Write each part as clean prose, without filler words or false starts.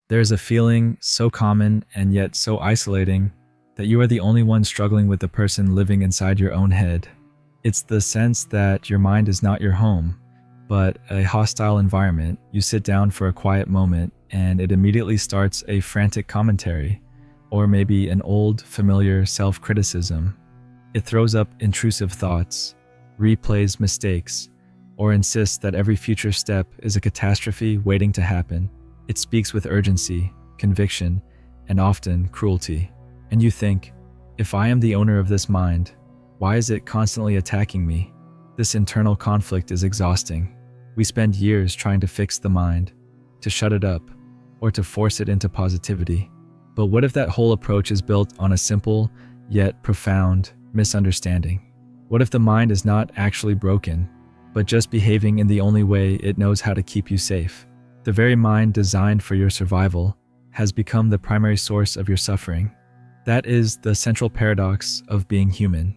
There is a feeling so common and yet so isolating that you are the only one struggling with the person living inside your own head. It's the sense that your mind is not your home, but a hostile environment. You sit down for a quiet moment and it immediately starts a frantic commentary, or maybe an old, familiar self-criticism. It throws up intrusive thoughts, replays mistakes, or insists that every future step is a catastrophe waiting to happen. It speaks with urgency, conviction, and often cruelty. And you think, if I am the owner of this mind, why is it constantly attacking me? This internal conflict is exhausting. We spend years trying to fix the mind, to shut it up, or to force it into positivity. But what if that whole approach is built on a simple, yet profound misunderstanding? What if the mind is not actually broken, but just behaving in the only way it knows how to keep you safe? The very mind designed for your survival has become the primary source of your suffering. That is the central paradox of being human,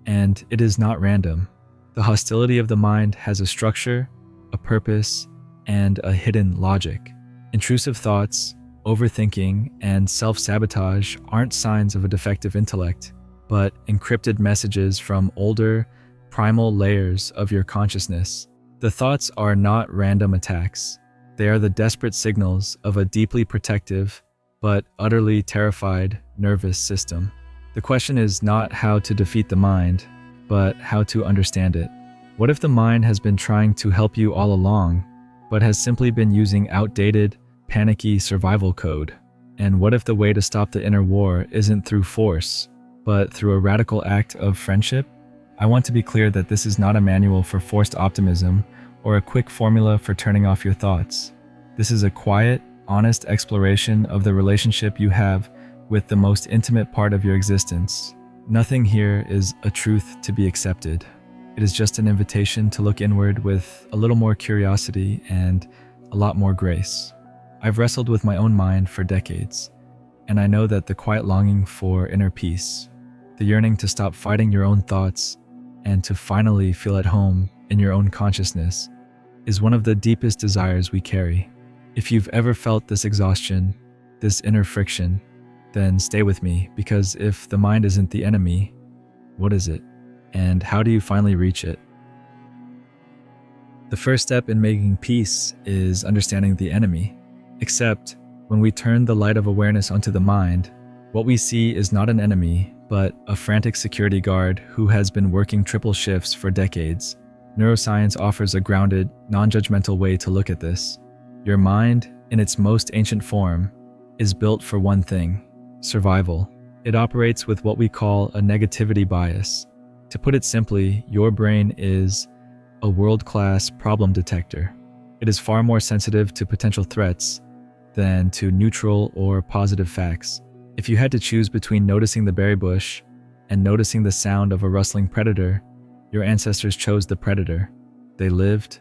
and it is not random. The hostility of the mind has a structure, a purpose, and a hidden logic. Intrusive thoughts, overthinking, and self-sabotage aren't signs of a defective intellect, but encrypted messages from older, primal layers of your consciousness. The thoughts are not random attacks. They are the desperate signals of a deeply protective, but utterly terrified nervous system. The question is not how to defeat the mind, but how to understand it. What if the mind has been trying to help you all along, but has simply been using outdated, panicky survival code? And what if the way to stop the inner war isn't through force, but through a radical act of friendship? I want to be clear that this is not a manual for forced optimism or a quick formula for turning off your thoughts. This is a quiet, honest exploration of the relationship you have with the most intimate part of your existence. Nothing here is a truth to be accepted. It is just an invitation to look inward with a little more curiosity and a lot more grace. I've wrestled with my own mind for decades, and I know that the quiet longing for inner peace, the yearning to stop fighting your own thoughts and to finally feel at home in your own consciousness, is one of the deepest desires we carry. If you've ever felt this exhaustion, this inner friction, then stay with me, because if the mind isn't the enemy, what is it? And how do you finally reach it? The first step in making peace is understanding the enemy. Except, when we turn the light of awareness onto the mind, what we see is not an enemy, but a frantic security guard who has been working triple shifts for decades. Neuroscience offers a grounded, non-judgmental way to look at this. Your mind, in its most ancient form, is built for one thing: survival. It operates with what we call a negativity bias. To put it simply, your brain is a world-class problem detector. It is far more sensitive to potential threats than to neutral or positive facts. If you had to choose between noticing the berry bush and noticing the sound of a rustling predator, your ancestors chose the predator. They lived,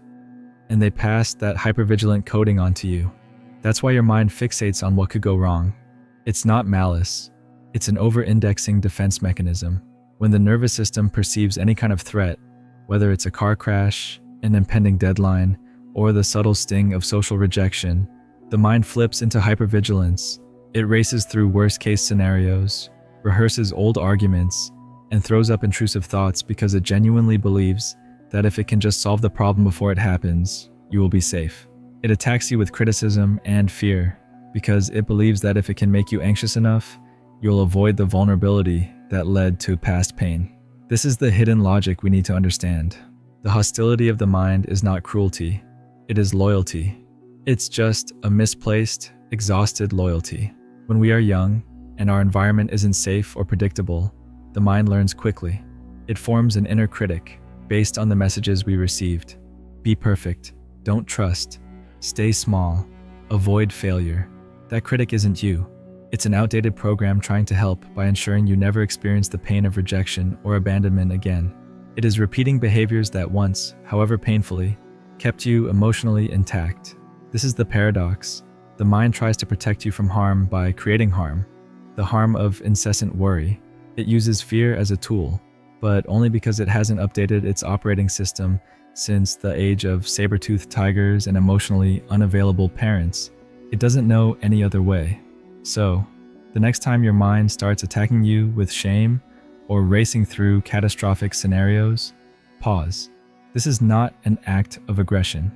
and they passed that hypervigilant coding onto you. That's why your mind fixates on what could go wrong. It's not malice. It's an over-indexing defense mechanism. When the nervous system perceives any kind of threat, whether it's a car crash, an impending deadline, or the subtle sting of social rejection, the mind flips into hypervigilance. It races through worst-case scenarios, rehearses old arguments, and throws up intrusive thoughts because it genuinely believes that if it can just solve the problem before it happens, you will be safe. It attacks you with criticism and fear because it believes that if it can make you anxious enough, you'll avoid the vulnerability that led to past pain. This is the hidden logic we need to understand. The hostility of the mind is not cruelty, it is loyalty. It's just a misplaced, exhausted loyalty. When we are young and our environment isn't safe or predictable, the mind learns quickly. It forms an inner critic based on the messages we received. Be perfect, don't trust, stay small, avoid failure. That critic isn't you. It's an outdated program trying to help by ensuring you never experience the pain of rejection or abandonment again. It is repeating behaviors that once, however painfully, kept you emotionally intact. This is the paradox. The mind tries to protect you from harm by creating harm, the harm of incessant worry. It uses fear as a tool, but only because it hasn't updated its operating system since the age of saber-toothed tigers and emotionally unavailable parents. It doesn't know any other way. So, the next time your mind starts attacking you with shame or racing through catastrophic scenarios, pause. This is not an act of aggression.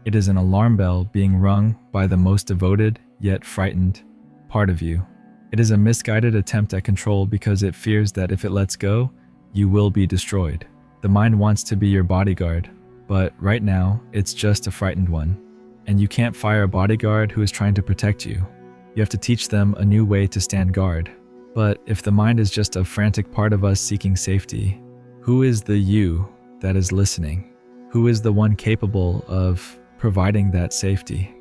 It is an alarm bell being rung by the most devoted yet frightened part of you. It is a misguided attempt at control because it fears that if it lets go, you will be destroyed. The mind wants to be your bodyguard, but right now, it's just a frightened one. And you can't fire a bodyguard who is trying to protect you. You have to teach them a new way to stand guard. But if the mind is just a frantic part of us seeking safety, who is the you that is listening? Who is the one capable of providing that safety?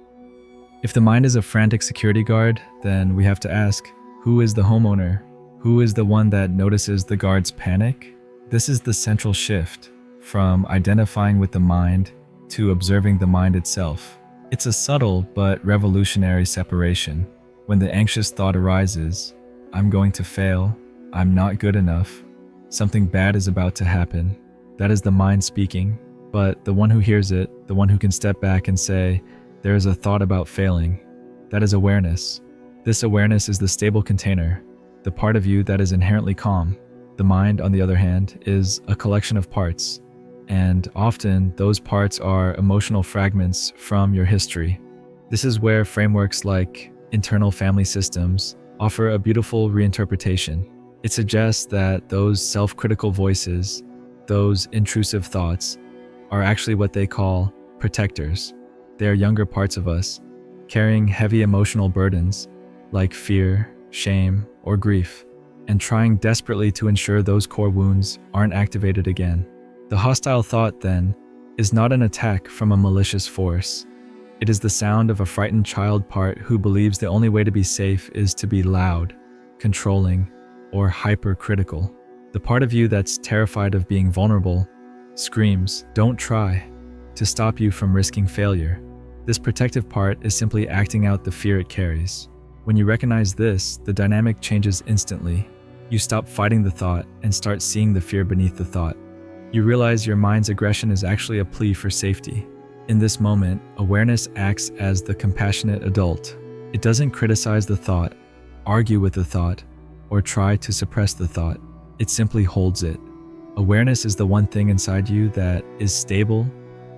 If the mind is a frantic security guard, then we have to ask, who is the homeowner? Who is the one that notices the guard's panic? This is the central shift from identifying with the mind to observing the mind itself. It's a subtle but revolutionary separation. When the anxious thought arises, I'm going to fail, I'm not good enough, something bad is about to happen, that is the mind speaking. But the one who hears it, the one who can step back and say, there is a thought about failing, that is awareness. This awareness is the stable container, the part of you that is inherently calm. The mind, on the other hand, is a collection of parts, and often those parts are emotional fragments from your history. This is where frameworks like internal family systems offer a beautiful reinterpretation. It suggests that those self-critical voices, those intrusive thoughts, are actually what they call protectors. They are younger parts of us, carrying heavy emotional burdens like fear, shame, or grief, and trying desperately to ensure those core wounds aren't activated again. The hostile thought, then, is not an attack from a malicious force. It is the sound of a frightened child part who believes the only way to be safe is to be loud, controlling, or hypercritical. The part of you that's terrified of being vulnerable screams, "Don't try," to stop you from risking failure. This protective part is simply acting out the fear it carries. When you recognize this, the dynamic changes instantly. You stop fighting the thought and start seeing the fear beneath the thought. You realize your mind's aggression is actually a plea for safety. In this moment, awareness acts as the compassionate adult. It doesn't criticize the thought, argue with the thought, or try to suppress the thought. It simply holds it. Awareness is the one thing inside you that is stable,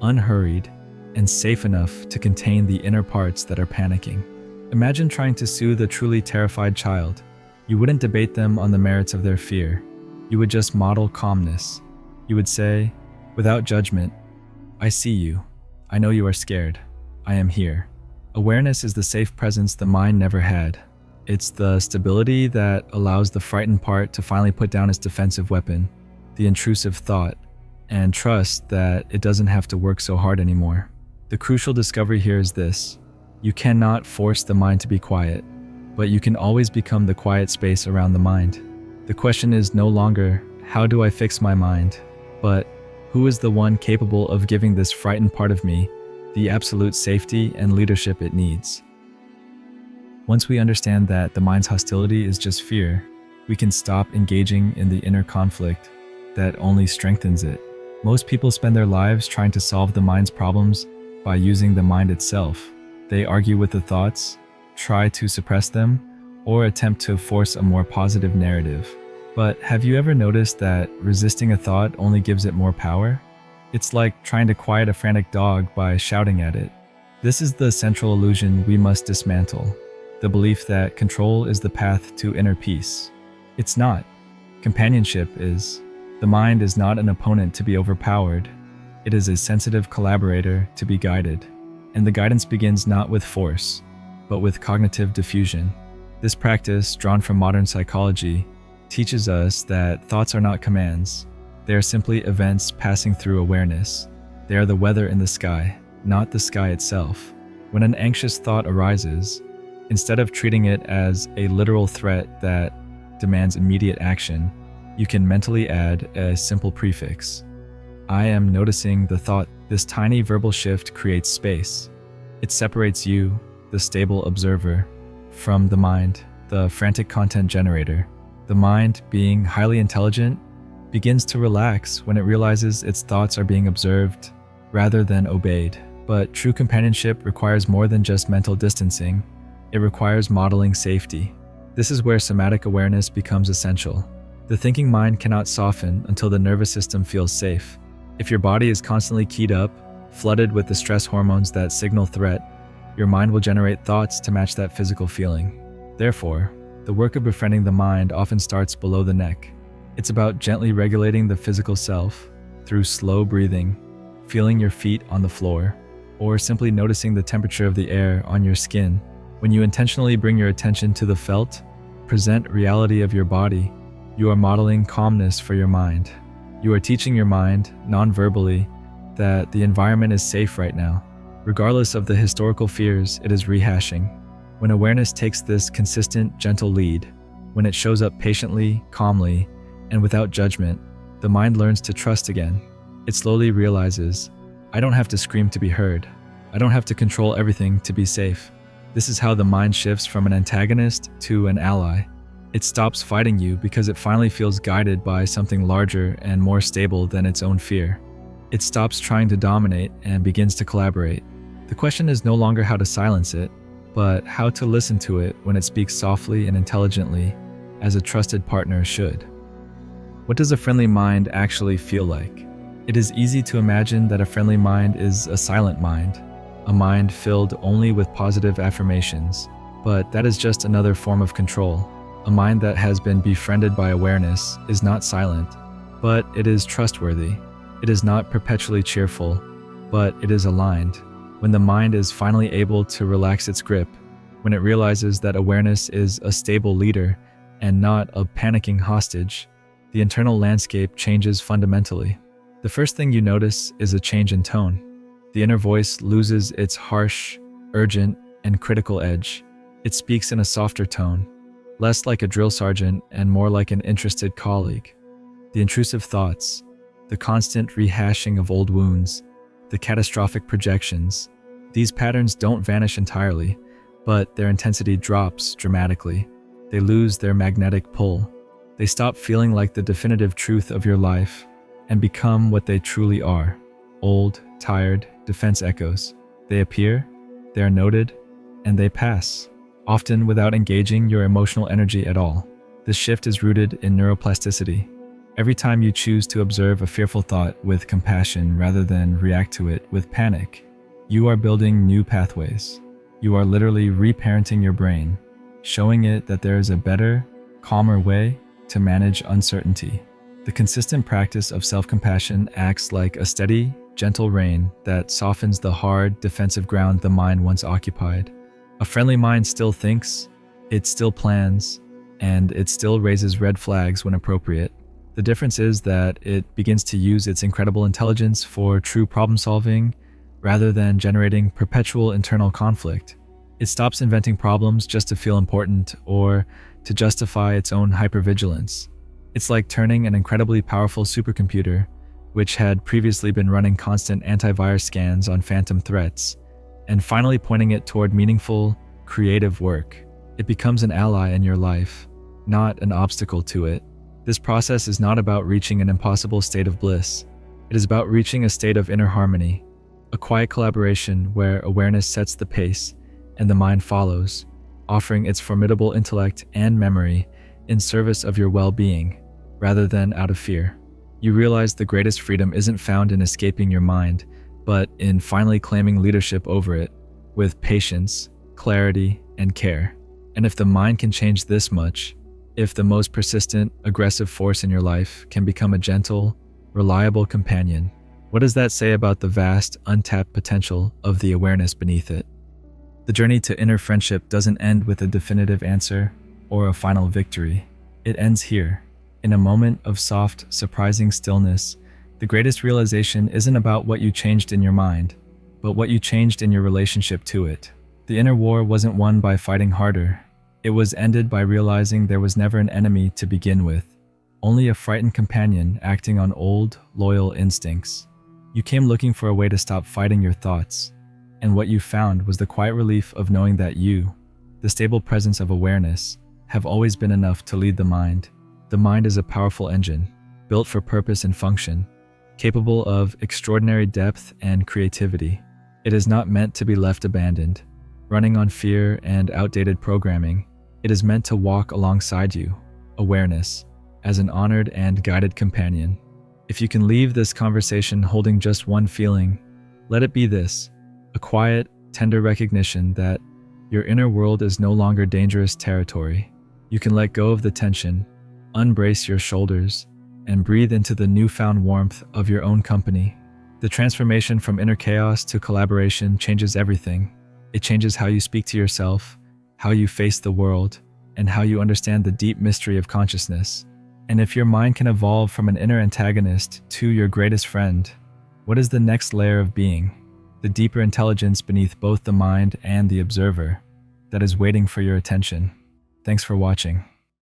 unhurried, and safe enough to contain the inner parts that are panicking. Imagine trying to soothe a truly terrified child. You wouldn't debate them on the merits of their fear. You would just model calmness. You would say, without judgment, "I see you. I know you are scared. I am here." Awareness is the safe presence the mind never had. It's the stability that allows the frightened part to finally put down its defensive weapon, the intrusive thought, and trust that it doesn't have to work so hard anymore. The crucial discovery here is this: you cannot force the mind to be quiet, but you can always become the quiet space around the mind. The question is no longer, how do I fix my mind? But who is the one capable of giving this frightened part of me the absolute safety and leadership it needs? Once we understand that the mind's hostility is just fear, we can stop engaging in the inner conflict that only strengthens it. Most people spend their lives trying to solve the mind's problems by using the mind itself. They argue with the thoughts, try to suppress them, or attempt to force a more positive narrative. But have you ever noticed that resisting a thought only gives it more power? It's like trying to quiet a frantic dog by shouting at it. This is the central illusion we must dismantle, the belief that control is the path to inner peace. It's not. Companionship is. The mind is not an opponent to be overpowered. It is a sensitive collaborator to be guided. And the guidance begins not with force, but with cognitive diffusion. This practice, drawn from modern psychology, teaches us that thoughts are not commands. They are simply events passing through awareness. They are the weather in the sky, not the sky itself. When an anxious thought arises, instead of treating it as a literal threat that demands immediate action, you can mentally add a simple prefix. I am noticing the thought. This tiny verbal shift creates space. It separates you, the stable observer, from the mind, the frantic content generator. The mind, being highly intelligent, begins to relax when it realizes its thoughts are being observed rather than obeyed. But true companionship requires more than just mental distancing. It requires modeling safety. This is where somatic awareness becomes essential. The thinking mind cannot soften until the nervous system feels safe. If your body is constantly keyed up, flooded with the stress hormones that signal threat, your mind will generate thoughts to match that physical feeling. Therefore, the work of befriending the mind often starts below the neck. It's about gently regulating the physical self through slow breathing, feeling your feet on the floor, or simply noticing the temperature of the air on your skin. When you intentionally bring your attention to the felt, present reality of your body, you are modeling calmness for your mind. You are teaching your mind, non-verbally, that the environment is safe right now. Regardless of the historical fears it is rehashing, when awareness takes this consistent, gentle lead, when it shows up patiently, calmly, and without judgment, the mind learns to trust again. It slowly realizes, I don't have to scream to be heard. I don't have to control everything to be safe. This is how the mind shifts from an antagonist to an ally. It stops fighting you because it finally feels guided by something larger and more stable than its own fear. It stops trying to dominate and begins to collaborate. The question is no longer how to silence it, but how to listen to it when it speaks softly and intelligently, as a trusted partner should. What does a friendly mind actually feel like? It is easy to imagine that a friendly mind is a silent mind, a mind filled only with positive affirmations, but that is just another form of control. A mind that has been befriended by awareness is not silent, but it is trustworthy. It is not perpetually cheerful, but it is aligned. When the mind is finally able to relax its grip, when it realizes that awareness is a stable leader and not a panicking hostage, the internal landscape changes fundamentally. The first thing you notice is a change in tone. The inner voice loses its harsh, urgent, and critical edge. It speaks in a softer tone, less like a drill sergeant and more like an interested colleague. The intrusive thoughts, the constant rehashing of old wounds, the catastrophic projections, these patterns don't vanish entirely, but their intensity drops dramatically. They lose their magnetic pull. They stop feeling like the definitive truth of your life and become what they truly are: old, tired, defense echoes. They appear, they are noted, and they pass, often without engaging your emotional energy at all. This shift is rooted in neuroplasticity. Every time you choose to observe a fearful thought with compassion rather than react to it with panic, you are building new pathways. You are literally reparenting your brain, showing it that there is a better, calmer way to manage uncertainty. The consistent practice of self-compassion acts like a steady, gentle rain that softens the hard, defensive ground the mind once occupied. A friendly mind still thinks, it still plans, and it still raises red flags when appropriate. The difference is that it begins to use its incredible intelligence for true problem solving rather than generating perpetual internal conflict. It stops inventing problems just to feel important or to justify its own hypervigilance. It's like turning an incredibly powerful supercomputer, which had previously been running constant antivirus scans on phantom threats, and finally pointing it toward meaningful, creative work. It becomes an ally in your life, not an obstacle to it. This process is not about reaching an impossible state of bliss. It is about reaching a state of inner harmony, a quiet collaboration where awareness sets the pace and the mind follows, offering its formidable intellect and memory in service of your well-being, rather than out of fear. You realize the greatest freedom isn't found in escaping your mind, but in finally claiming leadership over it, with patience, clarity, and care. And if the mind can change this much, if the most persistent, aggressive force in your life can become a gentle, reliable companion, what does that say about the vast, untapped potential of the awareness beneath it? The journey to inner friendship doesn't end with a definitive answer or a final victory. It ends here, in a moment of soft, surprising stillness. The greatest realization isn't about what you changed in your mind, but what you changed in your relationship to it. The inner war wasn't won by fighting harder. It was ended by realizing there was never an enemy to begin with, only a frightened companion acting on old, loyal instincts. You came looking for a way to stop fighting your thoughts, and what you found was the quiet relief of knowing that you, the stable presence of awareness, have always been enough to lead the mind. The mind is a powerful engine, built for purpose and function, capable of extraordinary depth and creativity. It is not meant to be left abandoned, running on fear and outdated programming. It is meant to walk alongside you, awareness, as an honored and guided companion. If you can leave this conversation holding just one feeling, let it be this: a quiet, tender recognition that your inner world is no longer dangerous territory. You can let go of the tension, unbrace your shoulders, and breathe into the newfound warmth of your own company. The transformation from inner chaos to collaboration changes everything. It changes how you speak to yourself, how you face the world, and how you understand the deep mystery of consciousness. And if your mind can evolve from an inner antagonist to your greatest friend, what is the next layer of being? The deeper intelligence beneath both the mind and the observer that is waiting for your attention. Thanks for watching.